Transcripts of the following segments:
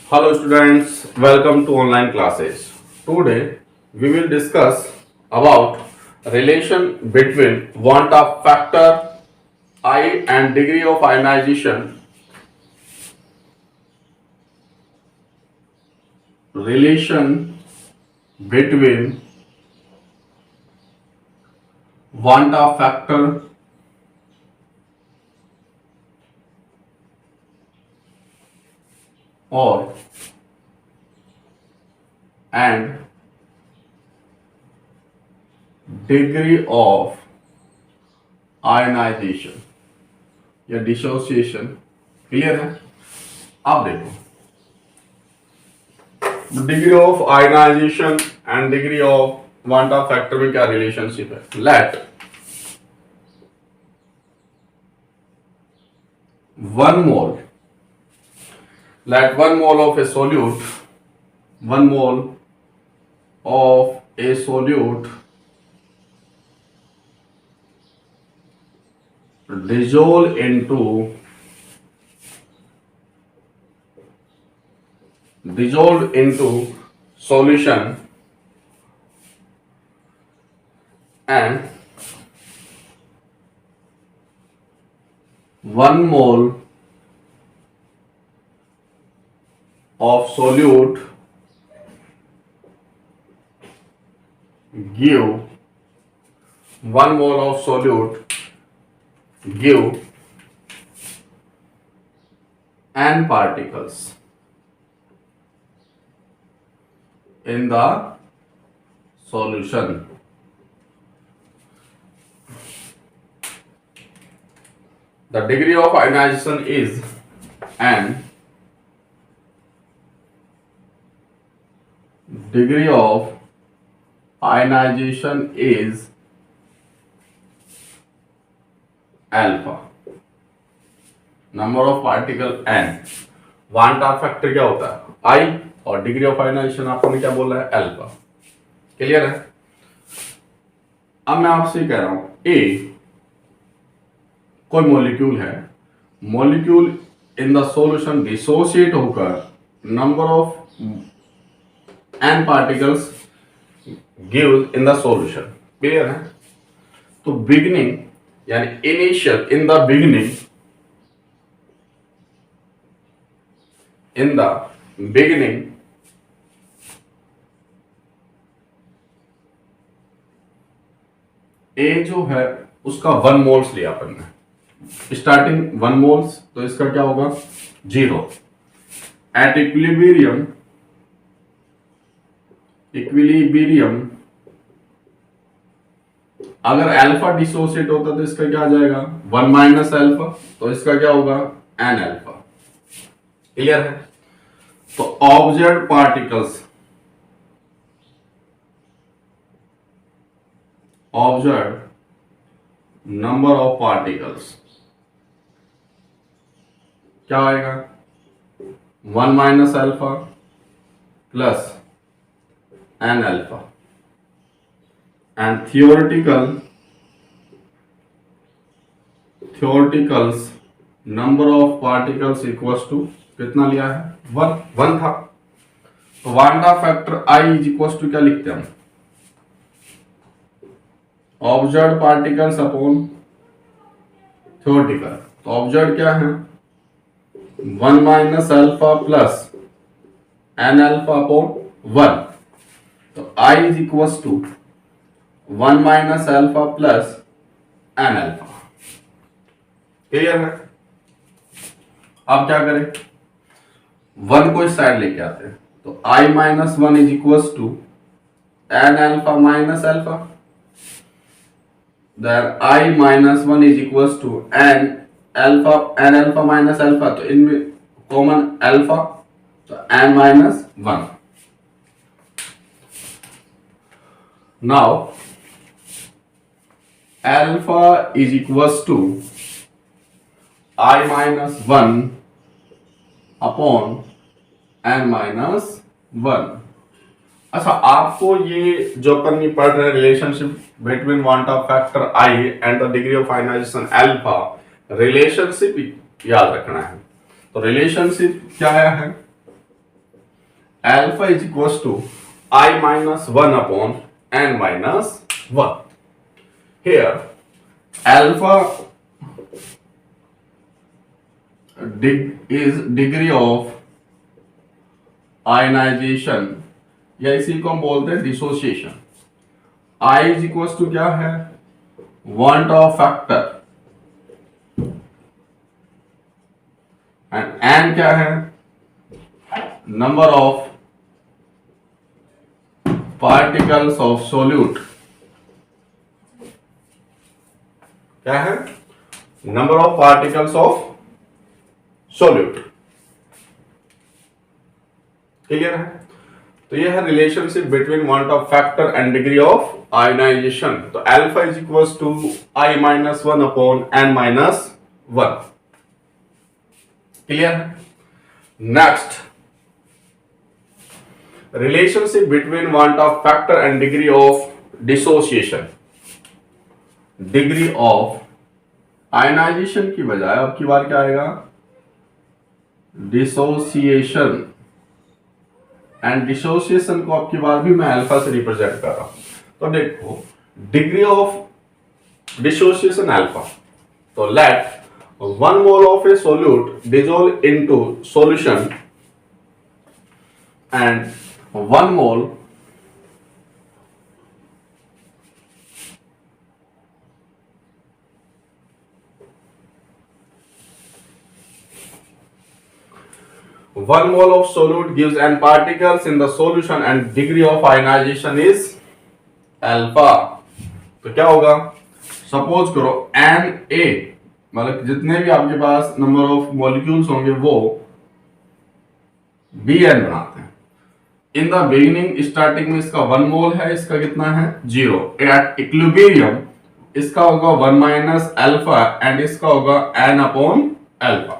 Hello students, welcome to online classes. Today we will discuss about relation between want of factor I and degree of ionization. Relation between want of factor or and degree of ionization या dissociation clear है। आप देखो degree of ionization and degree of van't factor में क्या relationship है। One mole let 1 mole of a solute 1 mole of a solute dissolve into solution and 1 mole of solute give 1 mole of solute give n particles in the solution. The degree of ionization is n. Degree of ionization is alpha. Number of particle n. Van't factor क्या होता है I और degree of ionization आपने क्या बोला है alpha. Clear है। अब मैं आपसे कह रहा हूं ए कोई मॉलिक्यूल है, molecule in the solution dissociate होकर number of n particles gives in the solution. Clear है। तो बिगिनिंग यानी initial in the beginning A जो है उसका 1 मोल्स लिया अपन ने, स्टार्टिंग 1 मोल्स, तो इसका क्या होगा 0 एट इक्विलिब्रियम अगर अल्फा डिसोसिएट होता तो इसका क्या आ जाएगा 1 माइनस अल्फा, तो इसका क्या होगा एन अल्फा। क्लियर है। तो ऑब्जर्व नंबर ऑफ पार्टिकल्स क्या आएगा 1 minus alpha plus n alpha and theoreticals number of particles equals to कितना लिया है 1 था। तो van't Hoff factor I is equals to क्या लिखते हैं हम ऑब्जर्व पार्टिकल्स अपॉन थ्योरेटिकल। तो ऑब्जर्व क्या है 1 minus alpha plus n alpha upon 1। तो I is equals to 1 minus alpha plus n alpha. Clear है। अब क्या करें 1 को इस साइड लेके आते हैं, तो I minus 1 is equals to n alpha minus alpha, then I minus 1 is equals to n alpha minus alpha, तो इनमें कॉमन अल्फा, तो n minus 1। Now alpha is equals to I minus 1 upon n minus 1। अच्छा, आपको ये जो अपन ये पढ़ रहे हैं relationship between van't factor I and the degree of ionization alpha, relationship याद रखना है। तो रिलेशनशिप क्या है alpha is equal to I minus 1 upon n minus 1. Here alpha is degree of ionization या इसी को हम बोलते हैं dissociation. I is equal to क्या है, want of factor, and n क्या है, number of particles of solute. क्या है, number of particles of solute. Clear है. तो यह है relationship between van't of factor and degree of ionization. तो alpha is equal to I minus 1 upon n minus 1. Clear है. Next, relationship between want of factor and degree of dissociation. degree of ionization की बजाय अब की बार क्या आएगा, dissociation. And dissociation को अब की बार भी मैं अल्फा से रिप्रेजेंट कर रहा हूं. तो देखो, डिग्री ऑफ dissociation अल्फा. तो late 1 mole of a solute dissolve into solution and 1 mole of solute gives n particles in the solution and degree of ionization is alpha. तो क्या होगा, सपोज करो Na मतलब जितने भी आपके पास नंबर ऑफ मॉलिक्यूल्स होंगे वो Bn बनाते हैं. इन द बिगिनिंग स्टार्टिंग में इसका 1 मोल है, इसका कितना है 0. एट इक्विलिब्रियम इसका होगा 1 माइनस अल्फा एंड इसका होगा n अपॉन अल्फा.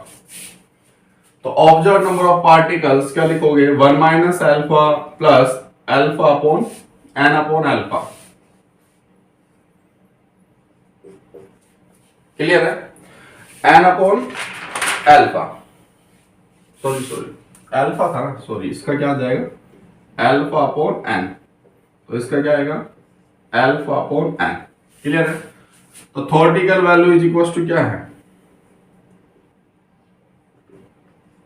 तो ऑब्जर्व नंबर ऑफ पार्टिकल्स क्या लिखोगे, 1 minus alpha plus alpha upon n upon alpha. Clear है. n upon alpha, sorry alpha था ना, सॉरी इसका क्या आ जाएगा, अल्फा अपॉन n. तो इसका क्या आएगा, अल्फा अपॉन n. क्लियर है. तो theoretical value is equal to क्या है,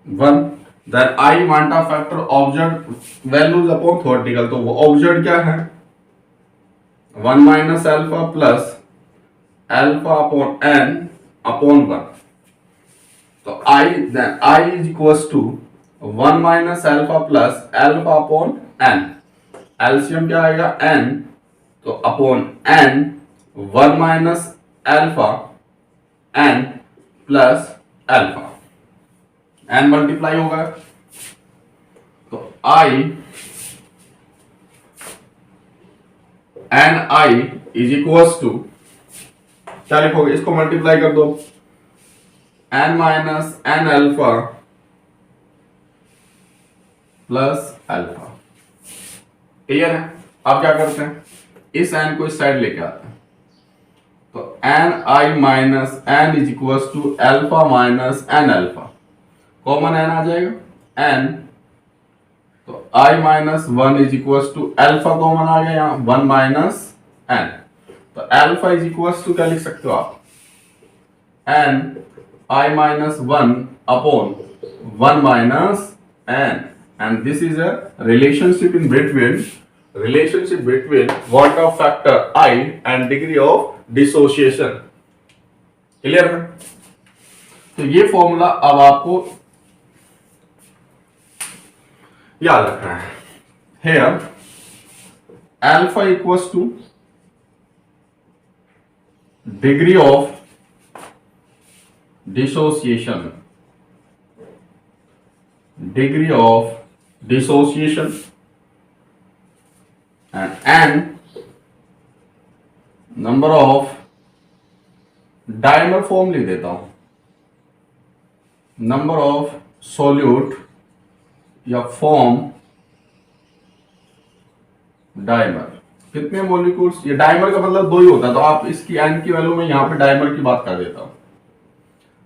1. Then I van't of factor observe values upon theoretical. तो वो ऑब्जर्व क्या है, 1 minus alpha plus alpha upon n upon 1. तो I is equal to 1 minus alpha plus alpha upon n. LCM क्या आएगा, n. तो upon n 1 minus alpha n plus alpha, n multiply होगा. तो I इज इक्वल टू क्या लिखोगे, इसको multiply कर दो, n minus n alpha plus alpha. Clear है. अब क्या करते हैं, इस n को इस साइड लेके आते हैं. तो n I minus n is equal to alpha minus n alpha. Common n आ जाएगा n. तो I minus 1 is equal to alpha common आ गया यहाँ, 1 माइनस n. तो अल्फा इज इक्वल टू क्या लिख सकते हो आप, n I minus 1 upon 1 minus n. And this is a relationship between want of factor I and degree of dissociation. Clear है. तो ये फॉर्मूला अब आपको याद रखना है. Here alpha equals to degree of dissociation. Degree of dissociation and number of dimer form लिख देता हूं, नंबर ऑफ सोल्यूट या फॉर्म डायमर. कितने मॉलिक्यूल्स, ये डायमर का मतलब 2 ही होता है. तो आप इसकी n की वैल्यू में यहां पे डायमर की बात कर देता हूं.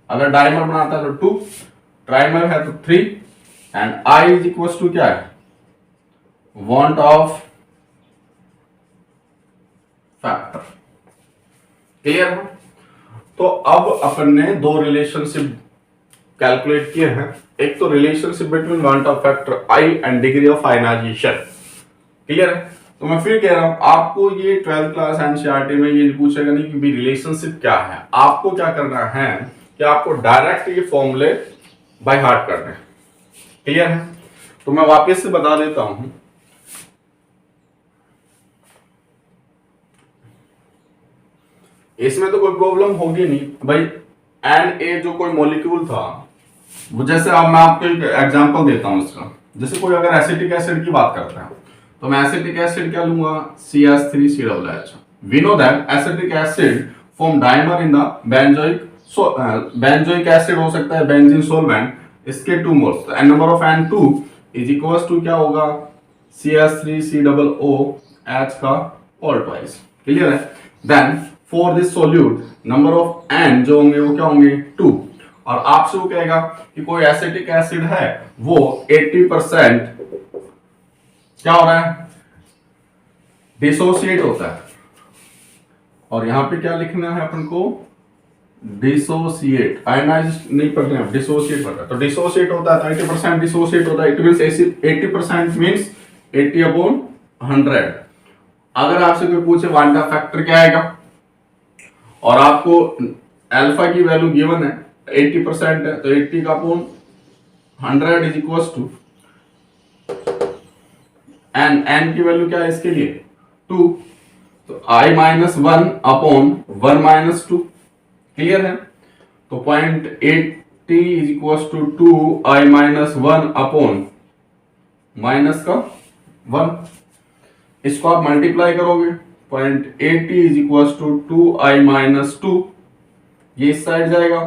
अगर डायमर बनाता है तो 2, ट्राइमर है तो 3 and I is equal to क्या है want of फैक्टर। क्लियर है? तो अब अपन ने दो रिलेशनशिप कैलकुलेट किए हैं, एक तो relationship between van't of factor I and degree of ionisation. Clear है? तो मैं फिर कह रहा हूं, आपको ये 12th क्लास एनसीईआरटी में ये पूछेगा नहीं कि रिलेशनशिप क्या है। आपको क्या करना है कि आपको डायरेक्ट ये फॉर्मूले बाय हार्ट करने हैं। क्लियर है? तो मैं वापस से बता देता हूं, इसमें तो कोई प्रॉब्लम होगी नहीं भाई। एन ए जो कोई मॉलिक्यूल था, वो जैसे अब मैं आपको एक एग्जांपल देता हूं इसका। जैसे कोई अगर एसिटिक एसिड की बात करता है तो मैं एसिटिक एसिड क्या लूंगा, CH3COOH। We know that acetic acid form dimer in the benzoic acid हो सकता है बेंजीन सॉल्वेंट, इसके 2 मोल्स। तो n number of N2 is equals to क्या होगा, CH3COOH का होल ट्वाइस। क्लियर है? Then for this solute number of N जो होंगे वो क्या होंगे, 2। और आपसे वो कहेगा कि कोई एसिटिक एसिड है वो 80% क्या हो रहा है, डिसोसिएट होता है। और यहां पे क्या लिखना है अपन को, डिसोसिएट। आयनाइज नहीं पढ़ रहे हैं, डिसोसिएट पढ़ रहे हैं। तो डिसोसिएट होता है तो 80% डिसोसिएट होता है। It means 80% means 80/100। अगर आपसे कोई पूछे वांटा फैक्टर क्या आएगा और आपको अल्फा की वैल्यू गिवन है 80% है, तो 80 का upon 100 is equals to n की वैल्यू क्या है इसके लिए, 2। तो I - 1 अपॉन 1 - 2। क्लियर है? तो 0.80 is equals to 2I - 1 upon minus का 1। इसको आप मल्टीप्लाई करोगे, 0.80 इज इक्वल्स टू 2I - 2। ये इस साइड जाएगा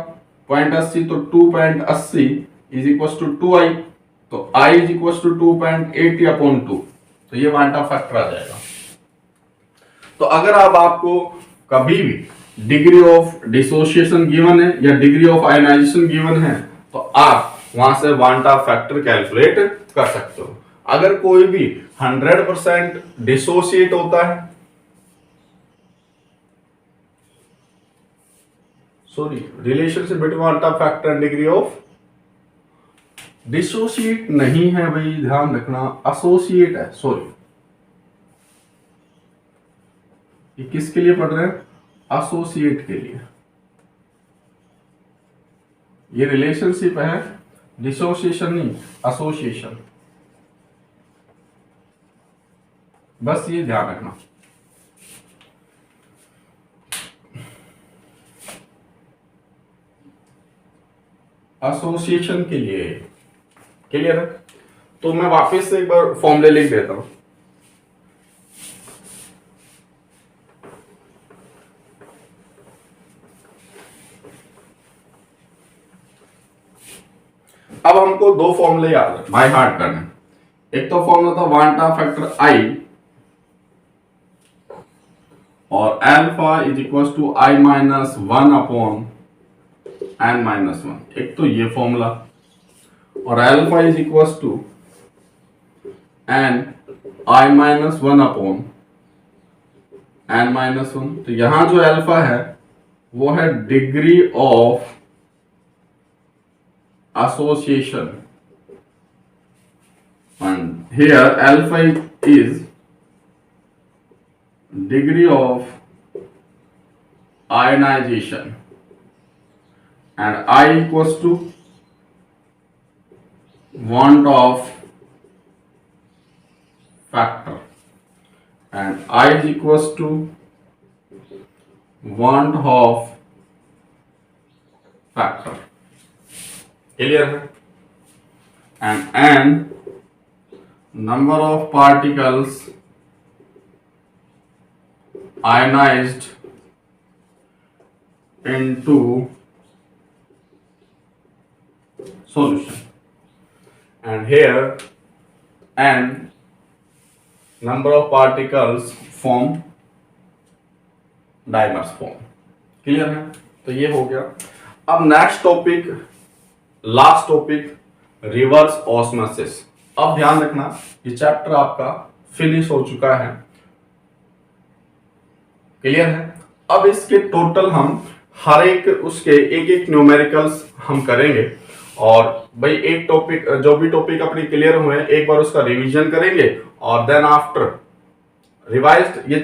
0.80, तो 2.80 इज इक्वल्स टू 2I। तो I is equals to 2.80 upon 2। तो ये वांटा फैक्टर आ जाएगा। तो अगर अब आपको कभी भी डिग्री ऑफ डिसोसिएशन गिवन है या डिग्री ऑफ आयनाइजेशन गिवन है तो आप वहां से वांटा फैक्टर कैलकुलेट कर सकते हो। अगर कोई भी 100% डिसोसिएट होता है, sorry, relationship between van't factor and degree of, dissociate नहीं है भाई, ध्यान रखना, एसोसिएट है। सॉरी, ये किसके लिए पढ़ रहे हैं, एसोसिएट के लिए। ये रिलेशनशिप है, डिसोसिएशन नहीं, एसोसिएशन। बस ये ध्यान रखना। एसोसिएशन के लिए। क्लियर है? तो मैं वापस से एक बार फॉर्मूले लिख देता हूं। अब हमको दो फॉर्मूले याद है, बाय हार्ट करने। एक तो फॉर्मूला था वांटा फैक्टर आई और alpha is equal to I - 1 upon N - 1। एक तो ये फॉर्मूला, और alpha is equal to N I - 1 upon N - 1। तो यहां जो अल्फा है वो है degree of association, and here alpha is degree of ionization and I equals to want of factor and I is equals to want of factor। Clear है? and number of particles ionized into solution, and here n number of particles form dimers form। Clear है? तो ये हो गया। अब next topic, last topic, reverse osmosis. अब ध्यान रखना, ये चैप्टर आपका फिनिश हो चुका है, क्लियर है। अब इसके टोटल हम हर एक उसके एक एक न्यूमेरिकल्स हम करेंगे, और भाई एक टॉपिक, जो भी टॉपिक अपने क्लियर हुए एक बार उसका रिवीजन करेंगे, और देन आफ्टर रिवाइज्ड, ये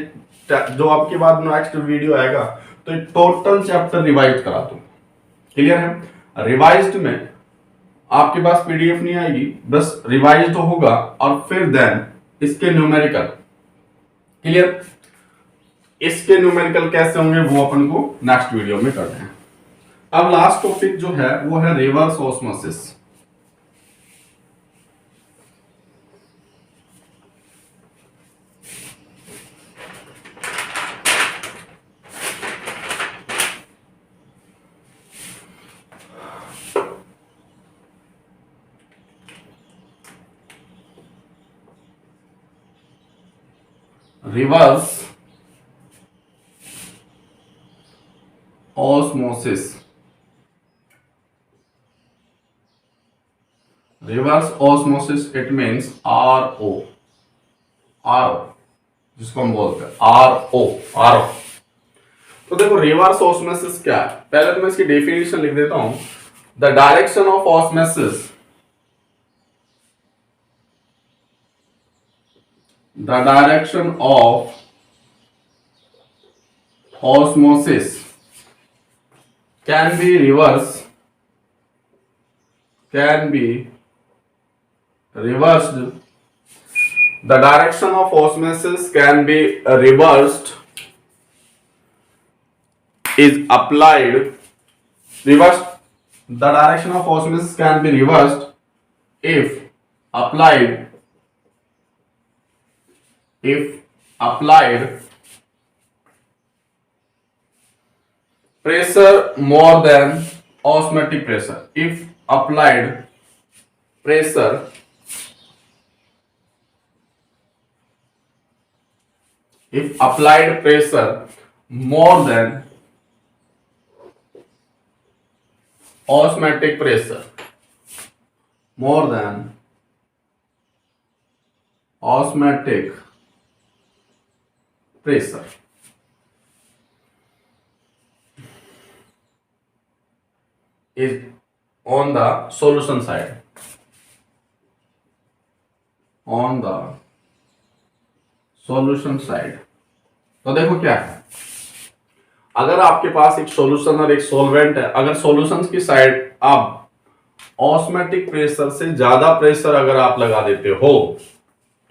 जो आपके बाद नेक्स्ट वीडियो आएगा तो ये टोटल चैप्टर रिवाइज करा दूं, क्लियर है। रिवाइज्ड में आपके पास पीडीएफ नहीं आएगी, बस रिवाइज्ड होगा, और फिर देन इसके न्यूमेरिकल, क्लियर। इसके न्यूमेरिकल कैसे होंगे वो अपन को नेक्स्ट वीडियो में करते हैं। अब लास्ट टॉपिक जो है वो है reverse osmosis. Reverse osmosis, reverse osmosis, it means RO, जिसको हम बोलते हैं RO। तो देखो रिवर्स ऑस्मोसिस क्या है, पहले तो मैं इसकी डेफिनेशन लिख देता हूं। The direction of osmosis, the direction of osmosis can be reversed, the direction of osmosis can be reversed, is applied, reversed, the direction of osmosis can be reversed if applied pressure more than osmotic pressure, if applied pressure more than osmotic pressure, is on the solution side, तो देखो क्या है, अगर आपके पास एक solution और एक solvent है, अगर सॉल्यूशन की साइड आप ऑस्मोटिक प्रेशर से ज्यादा प्रेशर अगर आप लगा देते हो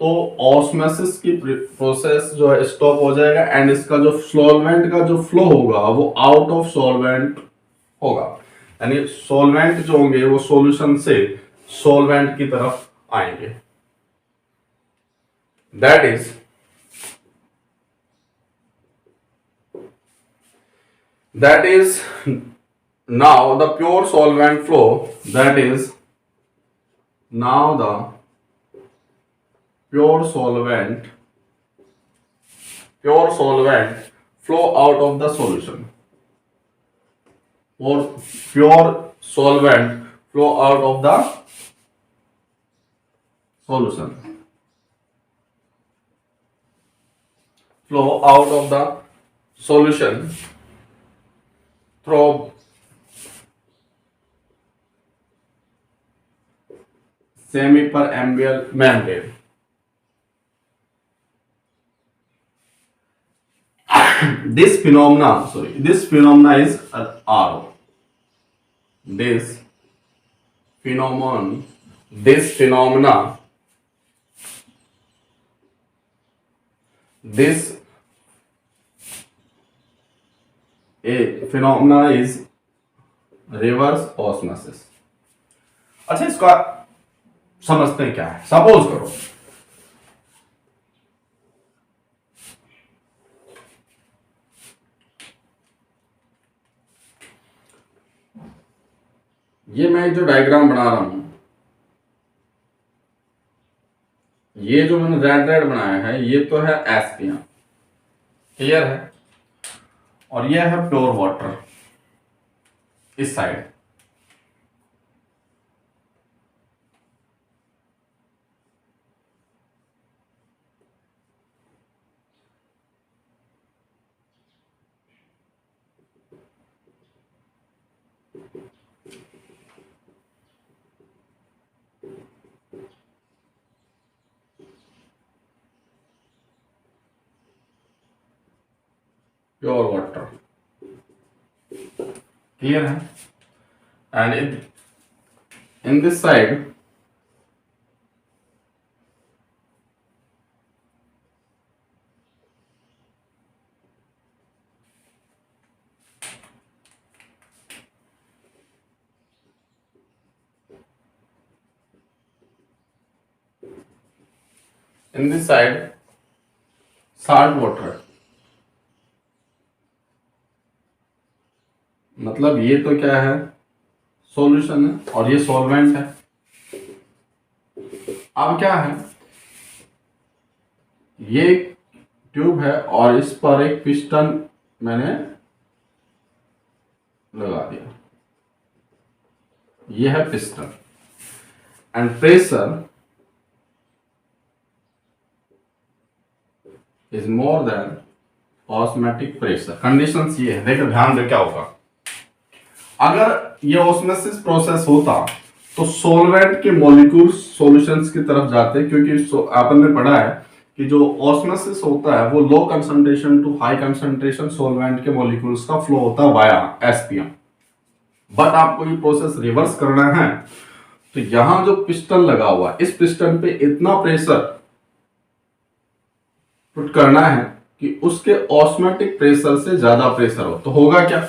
तो ऑस्मोसिस की प्रोसेस जो है स्टॉप हो जाएगा, एंड इसका जो सॉल्वेंट का जो फ्लो होगा वो आउट ऑफ सॉल्वेंट होगा, यानी सॉल्वेंट जो होंगे वो सॉल्यूशन से सॉल्वेंट की तरफ आएंगे। That is now the pure solvent flow, that is now the pure solvent flow out of the solution, or pure solvent flow out of the solution, through semipermeable membrane. This phenomena is RO. This phenomena is reverse osmosis। अच्छा, इसका समझते हैं क्या है। Suppose करो ये मैं जो डायग्राम बना रहा हूं, ये जो मैंने रेड बनाया है ये तो है एस्पियां, क्लियर है, और ये है प्योर वाटर इस साइड। Pure water. क्लियर है? And in this side salt water. मतलब ये तो क्या है, सॉल्यूशन है और ये सॉल्वेंट है। अब क्या है, ये ट्यूब है और इस पर एक पिस्टन मैंने लगा दिया, ये है piston. And pressure is more than osmotic pressure. Conditions ये है, देखो ध्यान दे क्या होगा। अगर ये ऑस्मोसिस प्रोसेस होता तो सॉल्वेंट के मॉलिक्यूल्स सॉल्यूशंस की तरफ जाते, क्योंकि आपन ने पढ़ा है कि जो ऑस्मोसिस होता है वो low concentration to high concentration solvent के मॉलिक्यूल्स का फ्लो होता है वाया एसपीएम। बट आपको ये प्रोसेस रिवर्स करना है तो यहां जो पिस्टन लगा हुआ, इस पिस्टन पे इतना प्रेशर पुट करना है कि उसके ऑस्मोटिक प्रेशर से ज्यादा प्रेशर हो। तो होगा क्या,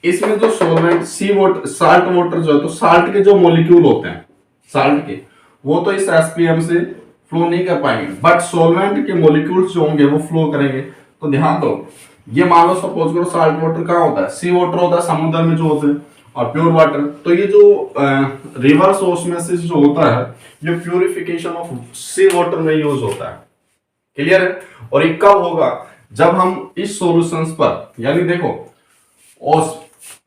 इसमें जो सॉल्वेंट सी वाटर, साल्ट वाटर जो है, तो साल्ट के जो मॉलिक्यूल होते हैं साल्ट के, वो तो इस एसपीएम से फ्लो नहीं कर पाएंगे, बट सॉल्वेंट के मॉलिक्यूल्स जो होंगे वो फ्लो करेंगे। तो ध्यान दो, ये मान लो सपोज करो साल्ट वाटर कहाँ होता है, सी वाटर होता है समुद्र में जो होते हैं, और प्योर वाटर। तो ये जो रिवर्स ऑस्मोसिस जो होता है, ये प्यूरिफिकेशन ऑफ सी वाटर में यूज होता है। क्लियर है? और ये कब होगा, जब हम इस सॉल्यूशंस पर, यानी देखो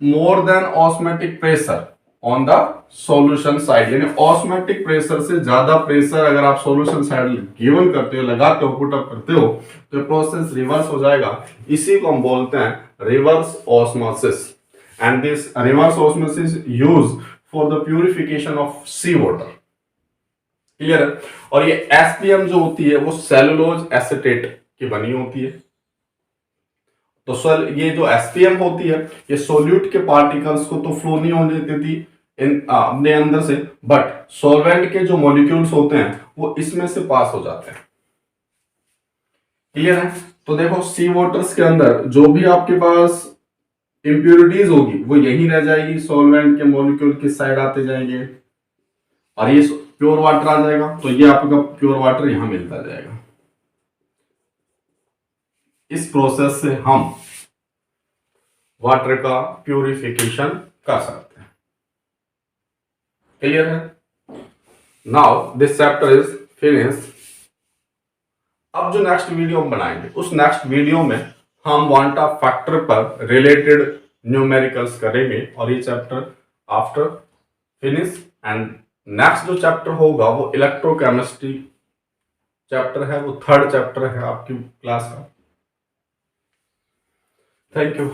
more than osmotic pressure on the solution side, यानी ऑस्मेटिक प्रेशर से ज्यादा प्रेशर अगर आप सॉल्यूशन साइड गिवन करते हो, लगाते हो, पुट अप करते हो, तो प्रोसेस रिवर्स हो जाएगा। इसी को हम बोलते हैं reverse osmosis. And this reverse osmosis use for the purification of sea water. Clear है? और ये एसपीएम जो होती है वो सेलुलोज एसीटेट की बनी होती है। तो ये जो एसपीएम होती है, ये सोल्यूट के पार्टिकल्स को तो फ्लो नहीं होने देती अपने अंदर से, बट सॉल्वेंट के जो मॉलिक्यूल्स होते हैं वो इसमें से पास हो जाते हैं। क्लियर है? तो देखो सी वाटर्स के अंदर जो भी आपके पास इंप्योरिटीज होगी वो यही रह जाएगी, सॉल्वेंट के मॉलिक्यूल किस साइड आते जाएंगे, और ये प्योर वाटर आ जाएगा। तो ये आपका प्योर वाटर यहां मिलता जाएगा। इस प्रोसेस से हम वाटर का प्यूरिफिकेशन कर सकते हैं। क्लियर है? Now this chapter is finish. अब जो नेक्स्ट वीडियो हम बनाएंगे, उस नेक्स्ट वीडियो में हम वांटा फैक्टर पर रिलेटेड न्यूमेरिकल्स करेंगे, और ये chapter after finish. And next जो चैप्टर होगा वो इलेक्ट्रोकेमिस्ट्री चैप्टर है, वो थर्ड चैप्टर है आपकी क्लास का। Thank you.